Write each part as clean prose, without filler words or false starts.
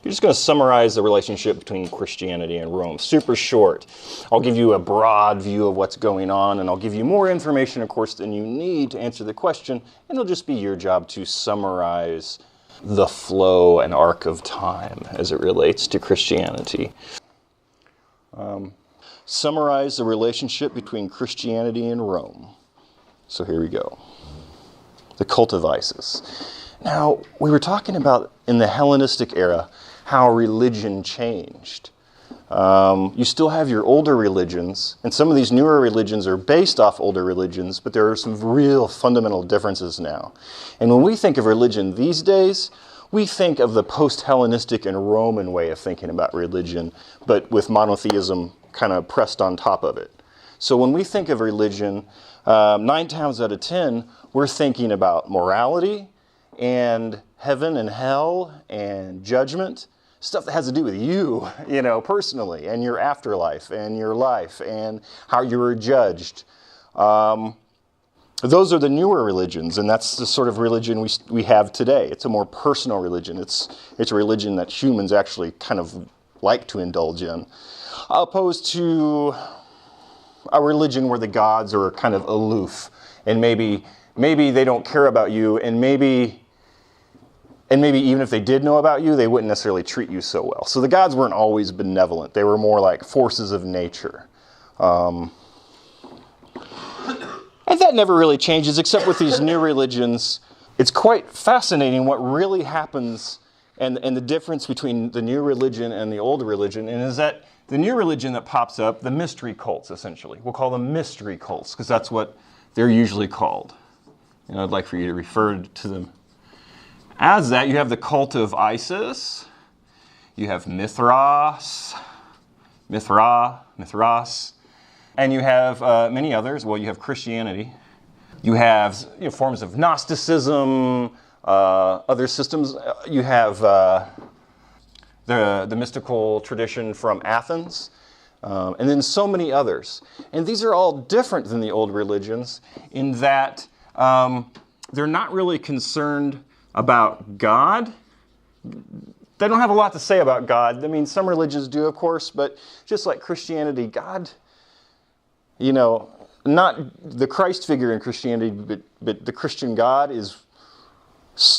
You're just going to summarize the relationship between Christianity and Rome. Super short. I'll give you a broad view of what's going on, and I'll give you more information, of course, than you need to answer the question, and it'll just be your job to summarize the flow and arc of time as it relates to Christianity. Summarize the relationship between Christianity and Rome. So here we go. The cult of Isis. Now, we were talking about in the Hellenistic era how religion changed. You still have your older religions, and some of these newer religions are based off older religions, but there are some real fundamental differences now. And when we think of religion these days, we think of the post-Hellenistic and Roman way of thinking about religion, but with monotheism kind of pressed on top of it. So when we think of religion, 9 times out of 10, we're thinking about morality and heaven and hell and judgment, stuff that has to do with you, personally, and your afterlife and your life and how you were judged. Those are the newer religions, and that's the sort of religion we have today. It's a more personal religion. It's a religion that humans actually kind of like to indulge in, opposed to a religion where the gods are kind of aloof, and maybe they don't care about you, and maybe even if they did know about you, they wouldn't necessarily treat you so well. So the gods weren't always benevolent. They were more like forces of nature. And that never really changes, except with these new religions. It's quite fascinating what really happens and the difference between the new religion and the old religion, and is that the new religion that pops up, the mystery cults, essentially. We'll call them mystery cults, because that's what they're usually called. And I'd like for you to refer to them as that. You have the cult of Isis. You have Mithras. And you have many others. Well, you have Christianity. You have forms of Gnosticism, other systems. You have the mystical tradition from Athens, and then so many others. And these are all different than the old religions in that they're not really concerned about God. They don't have a lot to say about God. I mean, some religions do, of course, but just like Christianity, God, not the Christ figure in Christianity, but the Christian God is,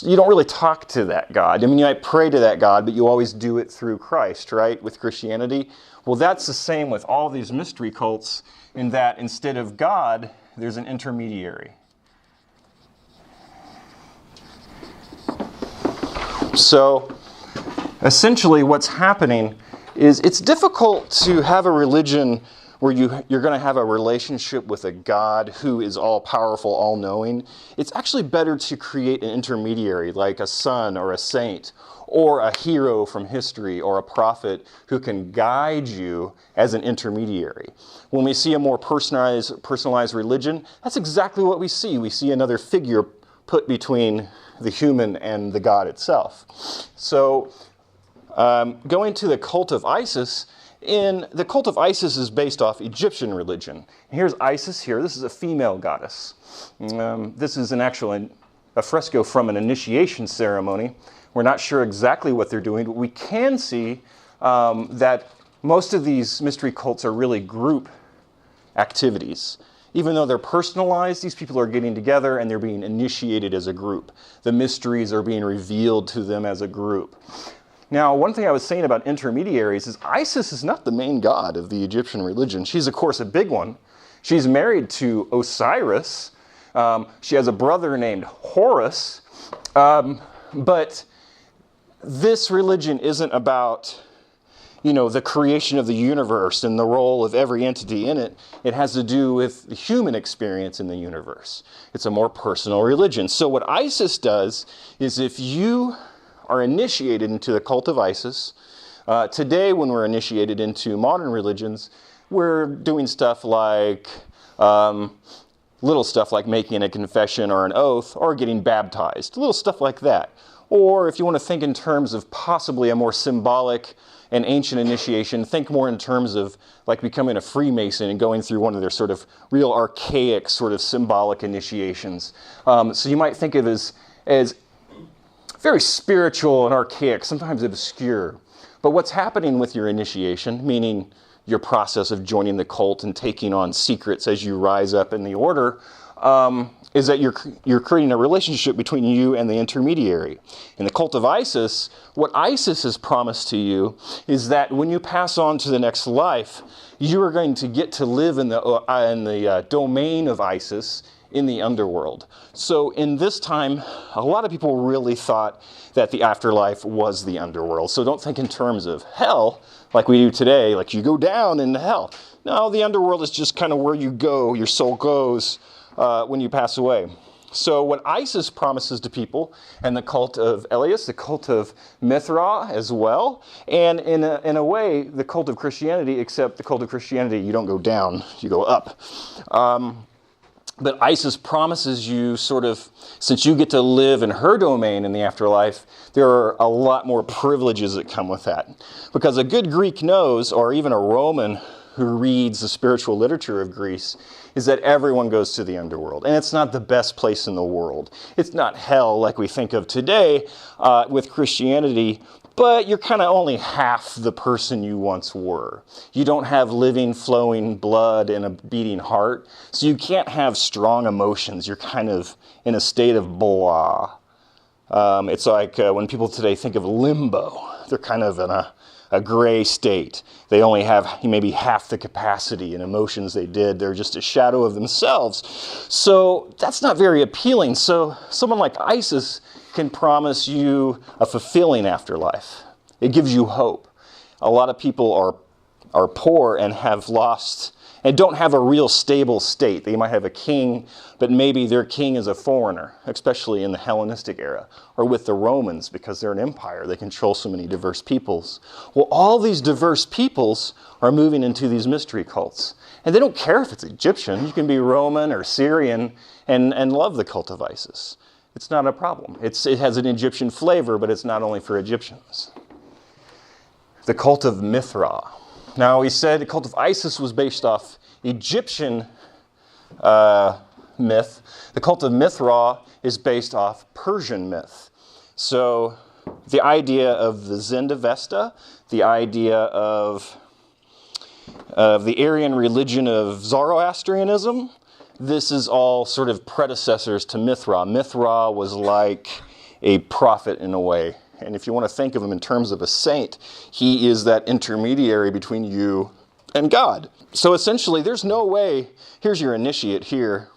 you don't really talk to that God. I mean, you might pray to that God, but you always do it through Christ, right, with Christianity? Well, that's the same with all these mystery cults, in that instead of God, there's an intermediary. So, essentially what's happening is it's difficult to have a religion where you're going to have a relationship with a God who is all-powerful, all-knowing. It's actually better to create an intermediary, like a son or a saint, or a hero from history, or a prophet who can guide you as an intermediary. When we see a more personalized religion, that's exactly what we see. We see another figure put between the human and the God itself. So, going to the cult of Isis, the cult of Isis is based off Egyptian religion. And here's Isis here. This is a female goddess. This is a fresco from an initiation ceremony. We're not sure exactly what they're doing, but we can see that most of these mystery cults are really group activities. Even though they're personalized, these people are getting together and they're being initiated as a group. The mysteries are being revealed to them as a group. Now, one thing I was saying about intermediaries is Isis is not the main god of the Egyptian religion. She's, of course, a big one. She's married to Osiris. She has a brother named Horus. But this religion isn't about the creation of the universe and the role of every entity in it. It has to do with the human experience in the universe. It's a more personal religion. So what Isis does is, if you are initiated into the cult of Isis, today when we're initiated into modern religions, we're doing stuff like, little stuff like making a confession or an oath, or getting baptized, little stuff like that. Or if you want to think in terms of possibly a more symbolic and ancient initiation, think more in terms of like becoming a Freemason and going through one of their sort of real archaic sort of symbolic initiations. So you might think of it as very spiritual and archaic, sometimes obscure. But what's happening with your initiation, meaning your process of joining the cult and taking on secrets as you rise up in the order, is that you're creating a relationship between you and the intermediary. In the cult of Isis, what Isis has promised to you is that when you pass on to the next life, you are going to get to live in the domain of Isis in the underworld. So in this time, a lot of people really thought that the afterlife was the underworld. So don't think in terms of hell, like we do today, like you go down into hell. No, the underworld is just kind of where you go, your soul goes when you pass away. So what Isis promises to people, and the cult of Elias, the cult of Mithra as well, and in a way, the cult of Christianity, except the cult of Christianity, you don't go down, you go up. But Isis promises you sort of, since you get to live in her domain in the afterlife, there are a lot more privileges that come with that. Because a good Greek knows, or even a Roman who reads the spiritual literature of Greece, is that everyone goes to the underworld. And it's not the best place in the world. It's not hell like we think of today with Christianity, but you're kind of only half the person you once were. You don't have living, flowing blood and a beating heart, so you can't have strong emotions. You're kind of in a state of blah. It's like when people today think of limbo, they're kind of in a gray state. They only have maybe half the capacity and emotions they did. They're just a shadow of themselves. So that's not very appealing. So someone like Isis can promise you a fulfilling afterlife. It gives you hope. A lot of people are poor and have lost and don't have a real stable state. They might have a king, but maybe their king is a foreigner, especially in the Hellenistic era, or with the Romans, because they're an empire. They control so many diverse peoples. Well, all these diverse peoples are moving into these mystery cults. And they don't care if it's Egyptian. You can be Roman or Syrian and love the cult of Isis. It's not a problem. It has an Egyptian flavor, but it's not only for Egyptians. The cult of Mithra. Now, he said the cult of Isis was based off Egyptian myth. The cult of Mithra is based off Persian myth. So the idea of the Zendavesta, the idea of the Arian religion of Zoroastrianism, this is all sort of predecessors to Mithra. Mithra was like a prophet in a way. And if you want to think of him in terms of a saint, he is that intermediary between you and God. So essentially, there's no way, here's your initiate here,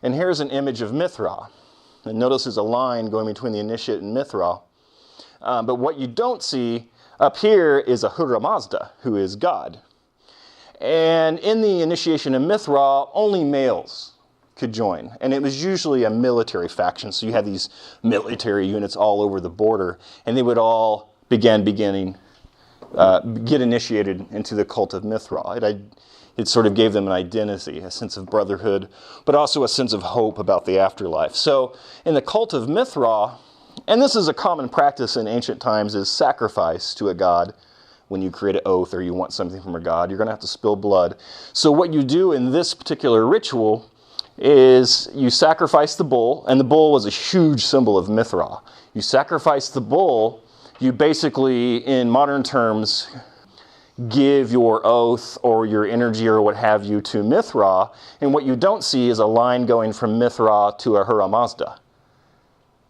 and here's an image of Mithra. And notice there's a line going between the initiate and Mithra. But what you don't see up here is Ahura Mazda, who is God. And in the initiation of Mithra, only males could join. And it was usually a military faction. So you had these military units all over the border, and they would all get initiated into the cult of Mithra. It sort of gave them an identity, a sense of brotherhood, but also a sense of hope about the afterlife. So in the cult of Mithra, and this is a common practice in ancient times, is sacrifice to a god. When you create an oath or you want something from a god, you're going to have to spill blood. So what you do in this particular ritual is you sacrifice the bull, and the bull was a huge symbol of Mithra. You sacrifice the bull, you basically, in modern terms, give your oath or your energy or what have you to Mithra, and what you don't see is a line going from Mithra to Ahura Mazda.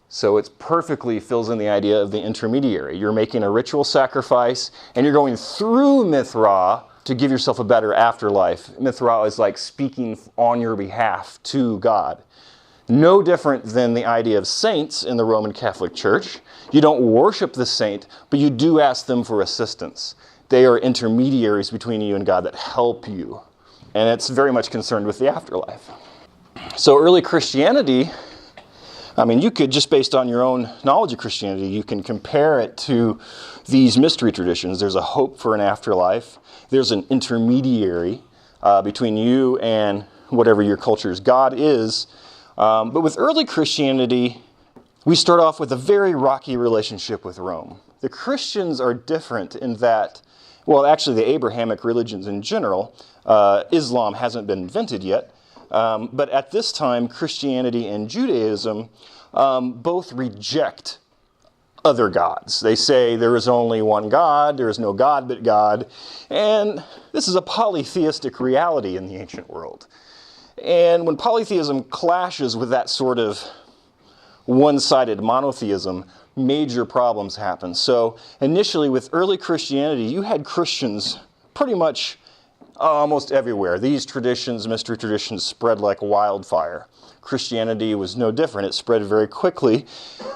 So it perfectly fills in the idea of the intermediary. You're making a ritual sacrifice, and you're going through Mithra to give yourself a better afterlife. Mithra is like speaking on your behalf to God. No different than the idea of saints in the Roman Catholic Church. You don't worship the saint, but you do ask them for assistance. They are intermediaries between you and God that help you. And it's very much concerned with the afterlife. So early Christianity, I mean, you could, just based on your own knowledge of Christianity, you can compare it to these mystery traditions. There's a hope for an afterlife. There's an intermediary between you and whatever your culture's God is. But with early Christianity, we start off with a very rocky relationship with Rome. The Christians are different in that, well, actually the Abrahamic religions in general, Islam hasn't been invented yet. But at this time, Christianity and Judaism both reject other gods. They say there is only one God, there is no God but God, and this is a polytheistic reality in the ancient world. And when polytheism clashes with that sort of one-sided monotheism, major problems happen. So initially with early Christianity, you had Christians pretty much almost everywhere. These traditions, mystery traditions, spread like wildfire. Christianity was no different. It spread very quickly.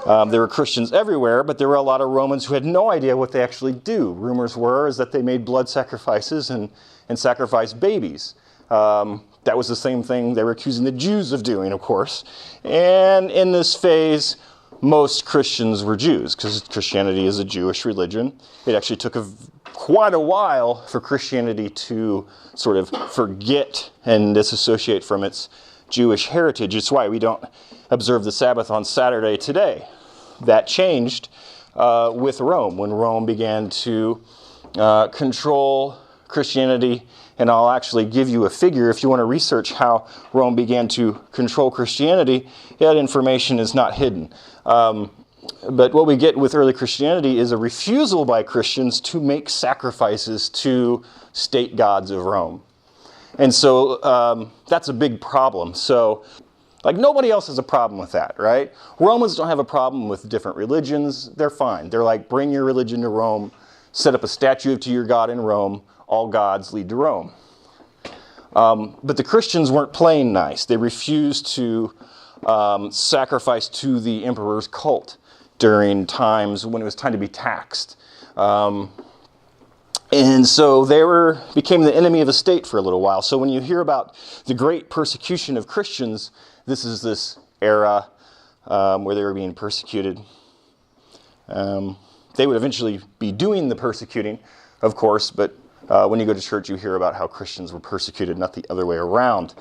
There were Christians everywhere, but there were a lot of Romans who had no idea what they actually do. Rumors were is that they made blood sacrifices and sacrificed babies. That was the same thing they were accusing the Jews of doing, of course. And in this phase, most Christians were Jews, because Christianity is a Jewish religion. It actually took quite a while for Christianity to sort of forget and disassociate from its Jewish heritage. It's why we don't observe the Sabbath on Saturday today. That changed with Rome, when Rome began to control Christianity. And I'll actually give you a figure if you want to research how Rome began to control Christianity. That information is not hidden. But what we get with early Christianity is a refusal by Christians to make sacrifices to state gods of Rome. And so that's a big problem. So, like, nobody else has a problem with that, right? Romans don't have a problem with different religions. They're fine. They're like, bring your religion to Rome, set up a statue to your god in Rome. All gods lead to Rome. But the Christians weren't playing nice. They refused to sacrifice to the emperor's cult during times when it was time to be taxed. And so they became the enemy of the state for a little while. So when you hear about the great persecution of Christians, this is this era where they were being persecuted. They would eventually be doing the persecuting, of course, but when you go to church, you hear about how Christians were persecuted, not the other way around.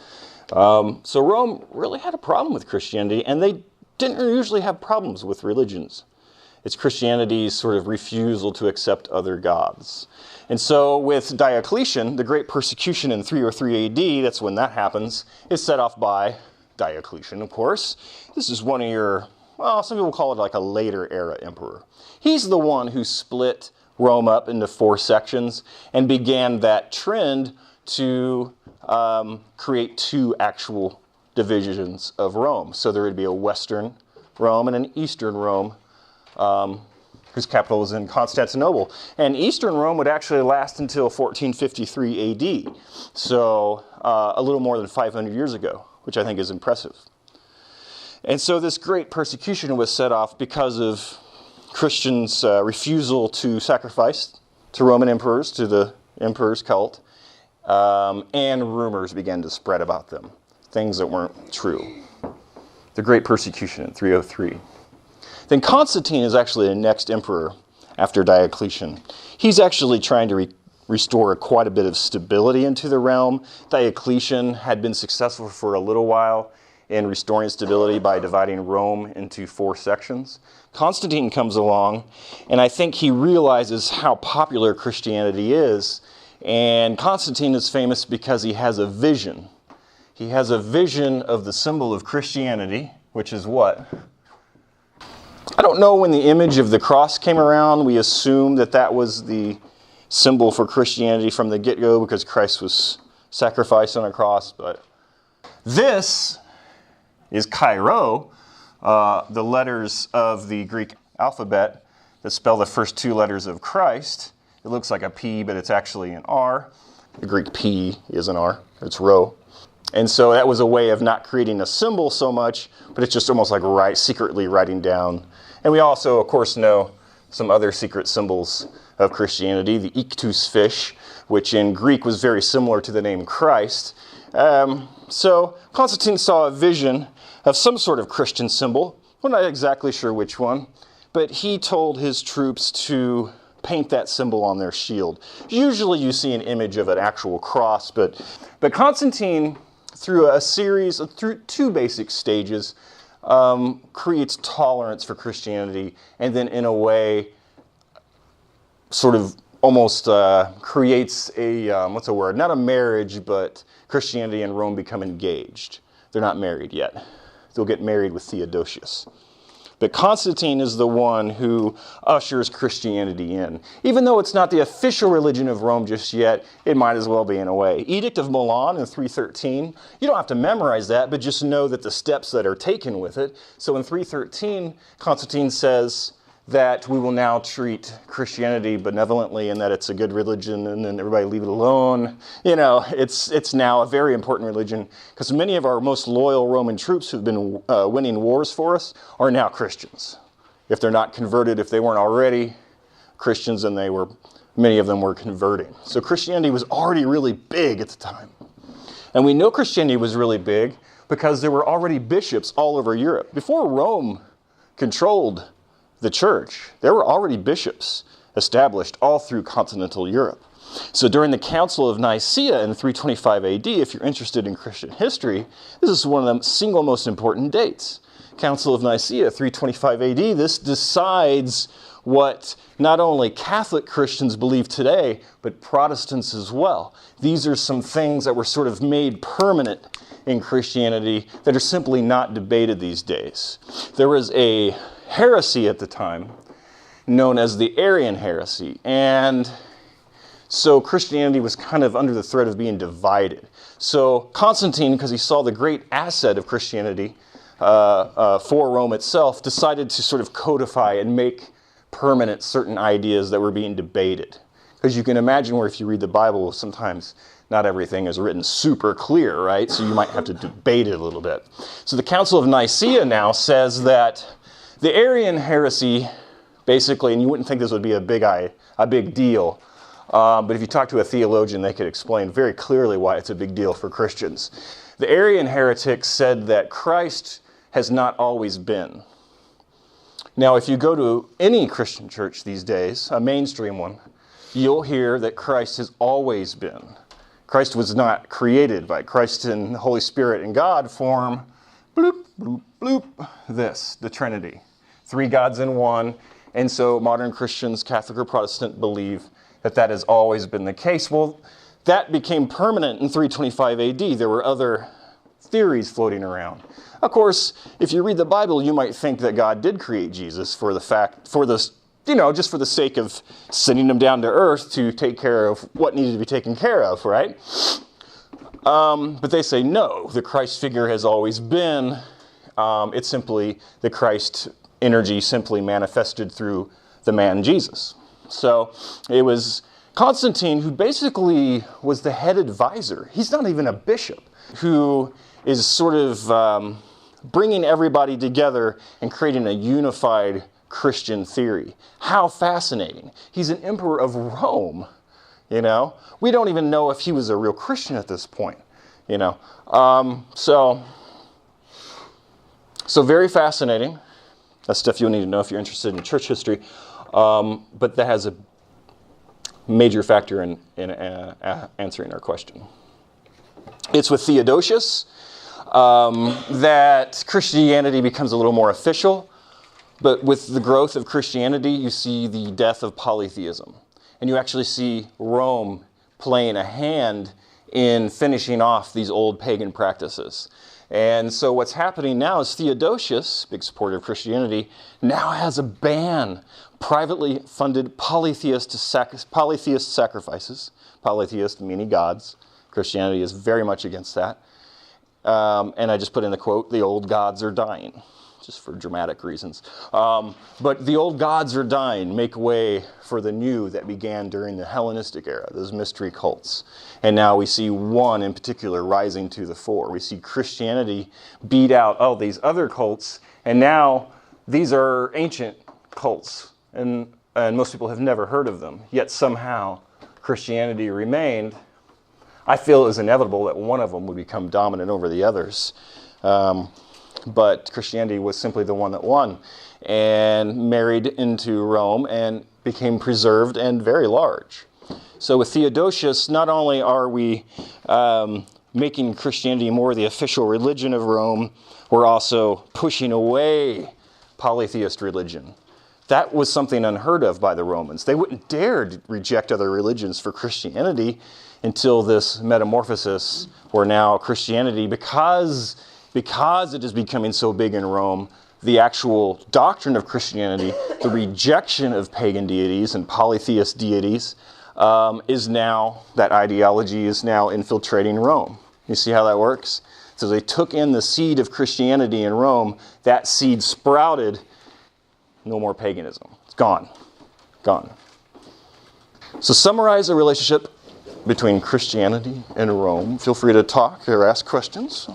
So Rome really had a problem with Christianity, and they didn't usually have problems with religions. It's Christianity's sort of refusal to accept other gods. And so with Diocletian, the great persecution in 303 AD, that's when that happens, is set off by Diocletian, of course. This is one of your, well, some people call it like a later era emperor. He's the one who split Rome up into 4 sections and began that trend to create 2 actual divisions of Rome. So there would be a Western Rome and an Eastern Rome, whose capital was in Constantinople. And Eastern Rome would actually last until 1453 AD, so a little more than 500 years ago, which I think is impressive. And so this great persecution was set off because of Christians' refusal to sacrifice to Roman emperors, to the emperor's cult, and rumors began to spread about them, things that weren't true. The great persecution in 303. Then Constantine is actually the next emperor after Diocletian. He's actually trying to restore quite a bit of stability into the realm. Diocletian had been successful for a little while in restoring stability by dividing Rome into 4 sections. Constantine comes along, and I think he realizes how popular Christianity is. And Constantine is famous because he has a vision. He has a vision of the symbol of Christianity, which is what? I don't know when the image of the cross came around. We assume that that was the symbol for Christianity from the get-go because Christ was sacrificed on a cross. But this is Chi-Rho, the letters of the Greek alphabet that spell the first 2 letters of Christ. It looks like a P, but it's actually an R. The Greek P is an R. It's Rho. And so that was a way of not creating a symbol so much, but it's just almost like secretly writing down. And we also, of course, know some other secret symbols of Christianity. The ictus fish, which in Greek was very similar to the name Christ. So Constantine saw a vision of some sort of Christian symbol. We're not exactly sure which one, but he told his troops to paint that symbol on their shield. Usually you see an image of an actual cross, but Constantine, through 2 basic stages, creates tolerance for Christianity, and then in a way sort of almost creates a, not a marriage, but Christianity and Rome become engaged. They're not married yet. They'll get married with Theodosius But Constantine is the one who ushers Christianity in. Even though it's not the official religion of Rome just yet, it might as well be in a way. Edict of Milan in 313, you don't have to memorize that, but just know that the steps that are taken with it. So in 313, Constantine says that we will now treat Christianity benevolently and that it's a good religion and then everybody leave it alone. You know, it's now a very important religion because many of our most loyal Roman troops who've been winning wars for us are now Christians. If they're not converted, if they weren't already Christians, and many of them were converting. So Christianity was already really big at the time. And we know Christianity was really big because there were already bishops all over Europe. Before Rome controlled the church, there were already bishops established all through continental Europe. So during the Council of Nicaea in 325 AD, if you're interested in Christian history, this is one of the single most important dates. Council of Nicaea, 325 AD, this decides what not only Catholic Christians believe today, but Protestants as well. These are some things that were sort of made permanent in Christianity that are simply not debated these days. There was a heresy at the time known as the Arian heresy, and so Christianity was kind of under the threat of being divided. So Constantine, because he saw the great asset of Christianity for Rome itself, decided to sort of codify and make permanent certain ideas that were being debated. Because you can imagine where if you read the Bible, sometimes not everything is written super clear, right? So you might have to debate it a little bit. So the Council of Nicaea now says that the Arian heresy, basically, and you wouldn't think this would be a big deal, but if you talk to a theologian, they could explain very clearly why it's a big deal for Christians. The Arian heretics said that Christ has not always been. Now, if you go to any Christian church these days, a mainstream one, you'll hear that Christ has always been. Christ was not created by Christ and the Holy Spirit and God form, bloop, bloop, bloop, the Trinity. 3 gods in one. And so modern Christians, Catholic or Protestant, believe that that has always been the case. Well, that became permanent in 325 AD. There were other theories floating around. Of course, if you read the Bible, you might think that God did create Jesus just for the sake of sending him down to earth to take care of what needed to be taken care of, right? But they say no, the Christ figure has always been. It's simply the Christ energy simply manifested through the man Jesus. So it was Constantine who basically was the head advisor. He's not even a bishop, who is sort of bringing everybody together and creating a unified Christian theory. How fascinating. He's an emperor of Rome, you know. We don't even know if he was a real Christian at this point, you know. So very fascinating. That's stuff you'll need to know if you're interested in church history. But that has a major factor in answering our question. It's with Theodosius that Christianity becomes a little more official. But with the growth of Christianity, you see the death of polytheism. And you actually see Rome playing a hand in finishing off these old pagan practices. And so what's happening now is Theodosius, big supporter of Christianity, now has a ban. Privately funded polytheist sacrifices. Polytheist meaning gods. Christianity is very much against that. And I just put in the quote, the old gods are dying. Just for dramatic reasons. But the old gods are dying, make way for the new that began during the Hellenistic era, those mystery cults. And now we see one in particular rising to the fore. We see Christianity beat out all these other cults, and now these are ancient cults, and most people have never heard of them. Yet somehow Christianity remained. I feel it was inevitable that one of them would become dominant over the others. But Christianity was simply the one that won and married into Rome and became preserved and very large. So with Theodosius, not only are we making Christianity more the official religion of Rome, we're also pushing away polytheist religion. That was something unheard of by the Romans. They wouldn't dare to reject other religions for Christianity until this metamorphosis where now Christianity, because it is becoming so big in Rome, the actual doctrine of Christianity, the rejection of pagan deities and polytheist deities, that ideology is now infiltrating Rome. You see how that works? So they took in the seed of Christianity in Rome, that seed sprouted, no more paganism. It's gone. Gone. So summarize the relationship between Christianity and Rome. Feel free to talk or ask questions.